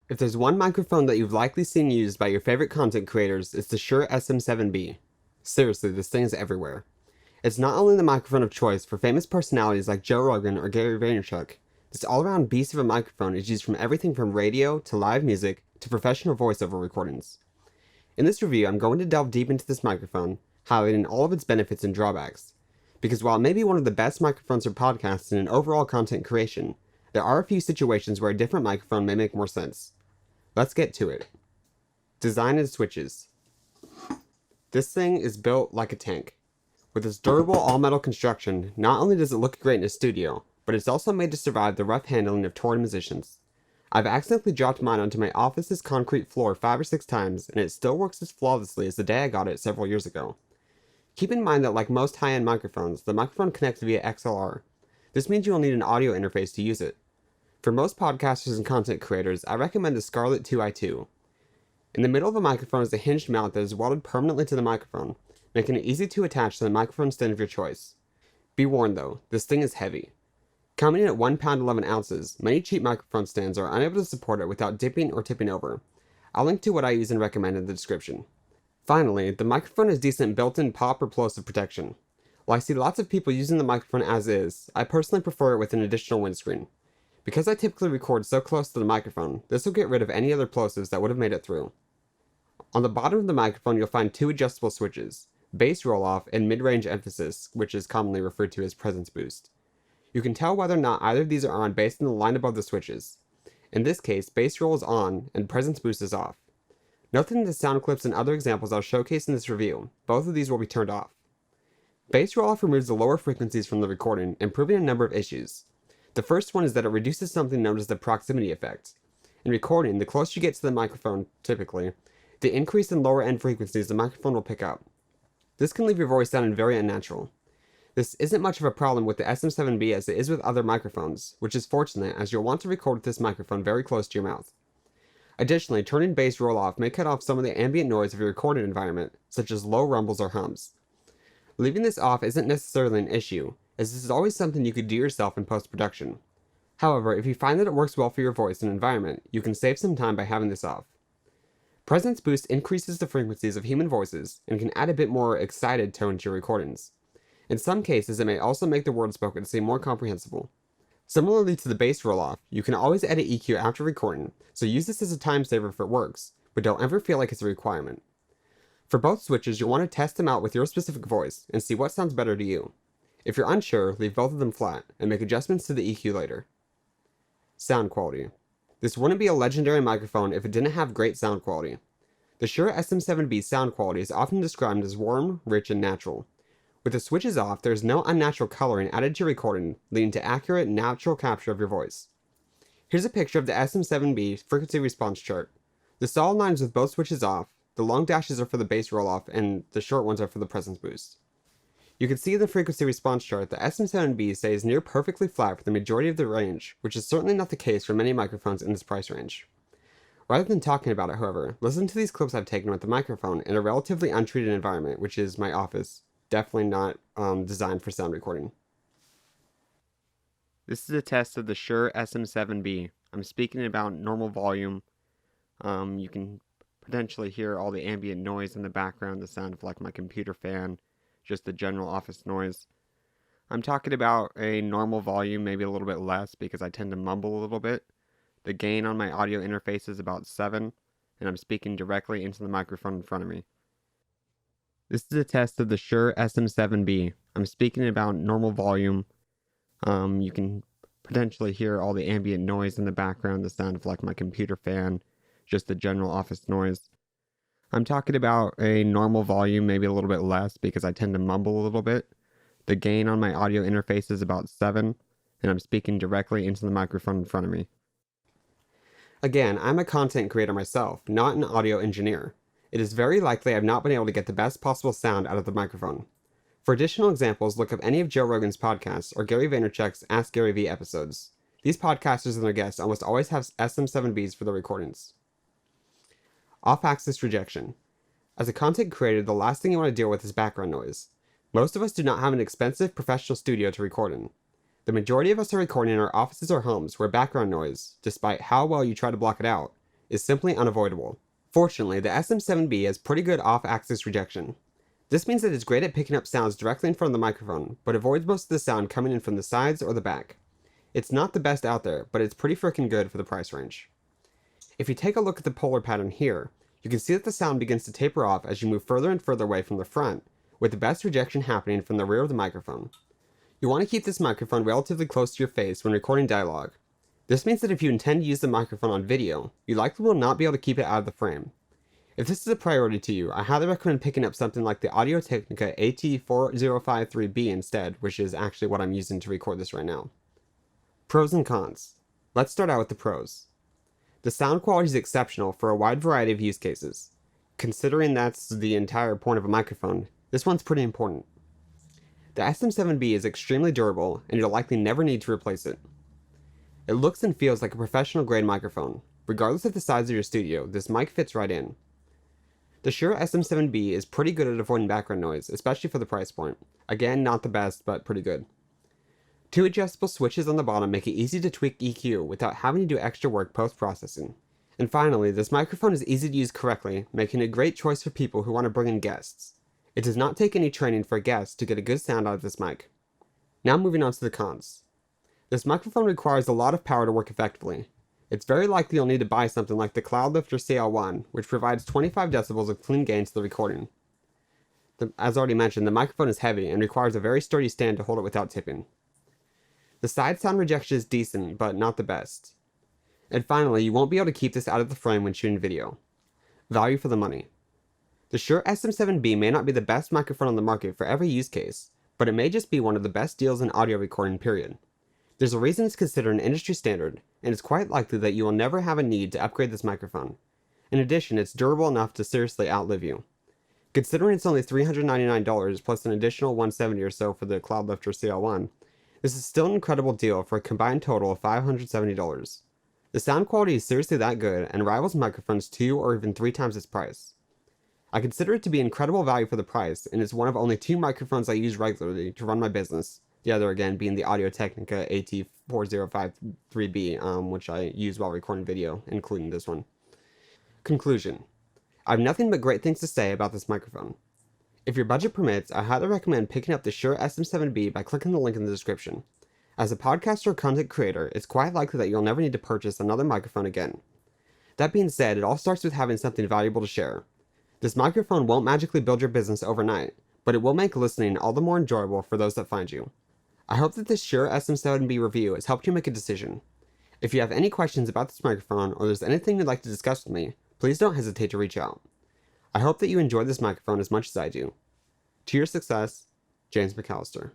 If there's one microphone that you've likely seen used by your favorite content creators, it's the Shure SM7B. Seriously, this thing is everywhere. It's not only the microphone of choice for famous personalities like Joe Rogan or Gary Vaynerchuk. This all-around beast of a microphone is used from everything from radio to live music to professional voiceover recordings. In this review, I'm going to delve deep into this microphone, highlighting all of its benefits and drawbacks. Because while it may be one of the best microphones for podcasts and overall content creation, there are a few situations where a different microphone may make more sense. Let's get to it. Design and switches. This thing is built like a tank. With its durable all-metal construction, not only does it look great in a studio, but it's also made to survive the rough handling of touring musicians. I've accidentally dropped mine onto my office's concrete floor 5 or 6 times, and it still works as flawlessly as the day I got it several years ago. Keep in mind that like most high-end microphones, the microphone connects via XLR. This means you will need an audio interface to use it. For most podcasters and content creators, I recommend the Scarlett 2i2. In the middle of the microphone is a hinged mount that is welded permanently to the microphone, making it easy to attach to the microphone stand of your choice. Be warned though, this thing is heavy. Coming in at 1 pound 11 ounces, many cheap microphone stands are unable to support it without dipping or tipping over. I'll link to what I use and recommend in the description. Finally, the microphone has decent built-in pop or plosive protection. While I see lots of people using the microphone as is, I personally prefer it with an additional windscreen. Because I typically record so close to the microphone, this will get rid of any other plosives that would have made it through. On the bottom of the microphone you'll find 2 adjustable switches, bass roll-off and mid-range emphasis, which is commonly referred to as presence boost. You can tell whether or not either of these are on based on the line above the switches. In this case, bass roll is on and presence boost is off. Note that in the sound clips and other examples I'll showcase in this review, both of these will be turned off. Bass roll-off removes the lower frequencies from the recording, improving a number of issues. The first one is that it reduces something known as the proximity effect. In recording, the closer you get to the microphone, typically, the increase in lower end frequencies the microphone will pick up. This can leave your voice sounding very unnatural. This isn't much of a problem with the SM7B as it is with other microphones, which is fortunate as you'll want to record with this microphone very close to your mouth. Additionally, turning bass roll-off may cut off some of the ambient noise of your recording environment, such as low rumbles or hums. Leaving this off isn't necessarily an issue, as this is always something you could do yourself in post-production. However, if you find that it works well for your voice and environment, you can save some time by having this off. Presence boost increases the frequencies of human voices and can add a bit more excited tone to your recordings. In some cases, it may also make the words spoken seem more comprehensible. Similarly to the bass roll-off, you can always edit EQ after recording, so use this as a time saver if it works, but don't ever feel like it's a requirement. For both switches, you'll want to test them out with your specific voice and see what sounds better to you. If you're unsure, leave both of them flat and make adjustments to the EQ later. Sound quality. This wouldn't be a legendary microphone if it didn't have great sound quality. The Shure SM7B sound quality is often described as warm, rich, and natural. With the switches off, there is no unnatural coloring added to your recording, leading to accurate, natural capture of your voice. Here's a picture of the SM7B frequency response chart. The solid lines with both switches off, the long dashes are for the bass roll-off, and the short ones are for the presence boost. You can see in the frequency response chart the SM7B stays near perfectly flat for the majority of the range, which is certainly not the case for many microphones in this price range. Rather than talking about it, however, listen to these clips I've taken with the microphone in a relatively untreated environment, which is my office. Definitely not designed for sound recording. This is a test of the Shure SM7B. I'm speaking about normal volume. You can potentially hear all the ambient noise in the background, the sound of like my computer fan, just the general office noise. I'm talking about a normal volume, maybe a little bit less because I tend to mumble a little bit. The gain on my audio interface is about 7, and I'm speaking directly into the microphone in front of me. This is a test of the Shure SM7B. I'm speaking about normal volume. You can potentially hear all the ambient noise in the background, the sound of like my computer fan, just the general office noise. I'm talking about a normal volume, maybe a little bit less because I tend to mumble a little bit. The gain on my audio interface is about 7, and I'm speaking directly into the microphone in front of me. Again, I'm a content creator myself, not an audio engineer. It is very likely I've not been able to get the best possible sound out of the microphone. For additional examples, look up any of Joe Rogan's podcasts or Gary Vaynerchuk's Ask Gary Vee episodes. These podcasters and their guests almost always have SM7Bs for their recordings. Off-axis rejection. As a content creator, the last thing you want to deal with is background noise. Most of us do not have an expensive professional studio to record in. The majority of us are recording in our offices or homes where background noise, despite how well you try to block it out, is simply unavoidable. Fortunately, the SM7B has pretty good off-axis rejection. This means that it's great at picking up sounds directly in front of the microphone, but avoids most of the sound coming in from the sides or the back. It's not the best out there, but it's pretty freaking good for the price range. If you take a look at the polar pattern here, you can see that the sound begins to taper off as you move further and further away from the front, with the best rejection happening from the rear of the microphone. You want to keep this microphone relatively close to your face when recording dialogue. This means that if you intend to use the microphone on video, you likely will not be able to keep it out of the frame. If this is a priority to you, I highly recommend picking up something like the Audio-Technica AT4053B instead, which is actually what I'm using to record this right now. Pros and cons. Let's start out with the pros. The sound quality is exceptional for a wide variety of use cases. Considering that's the entire point of a microphone, this one's pretty important. The SM7B is extremely durable, and you'll likely never need to replace it. It looks and feels like a professional grade microphone. Regardless of the size of your studio, this mic fits right in. The Shure SM7B is pretty good at avoiding background noise, especially for the price point. Again, not the best, but pretty good. 2 adjustable switches on the bottom make it easy to tweak EQ without having to do extra work post-processing. And finally, this microphone is easy to use correctly, making it a great choice for people who want to bring in guests. It does not take any training for a guest to get a good sound out of this mic. Now moving on to the cons. This microphone requires a lot of power to work effectively. It's very likely you'll need to buy something like the Cloudlifter CL1, which provides 25 decibels of clean gain to the recording. As already mentioned, the microphone is heavy and requires a very sturdy stand to hold it without tipping. The side sound rejection is decent, but not the best. And finally, you won't be able to keep this out of the frame when shooting video. Value for the money. The Shure SM7B may not be the best microphone on the market for every use case, but it may just be one of the best deals in audio recording, period. There's a reason it's considered an industry standard, and it's quite likely that you will never have a need to upgrade this microphone. In addition, it's durable enough to seriously outlive you. Considering it's only $399 plus an additional $170 or so for the Cloudlifter CL1, this is still an incredible deal for a combined total of $570. The sound quality is seriously that good and rivals microphones 2 or even 3 times its price. I consider it to be incredible value for the price, and it's one of only 2 microphones I use regularly to run my business. The other again being the Audio-Technica AT4053B, which I use while recording video, including this one. Conclusion. I have nothing but great things to say about this microphone. If your budget permits, I highly recommend picking up the Shure SM7B by clicking the link in the description. As a podcaster or content creator, it's quite likely that you'll never need to purchase another microphone again. That being said, it all starts with having something valuable to share. This microphone won't magically build your business overnight, but it will make listening all the more enjoyable for those that find you. I hope that this Shure SM7B review has helped you make a decision. If you have any questions about this microphone or there's anything you'd like to discuss with me, please don't hesitate to reach out. I hope that you enjoyed this microphone as much as I do. To your success, James McAllister.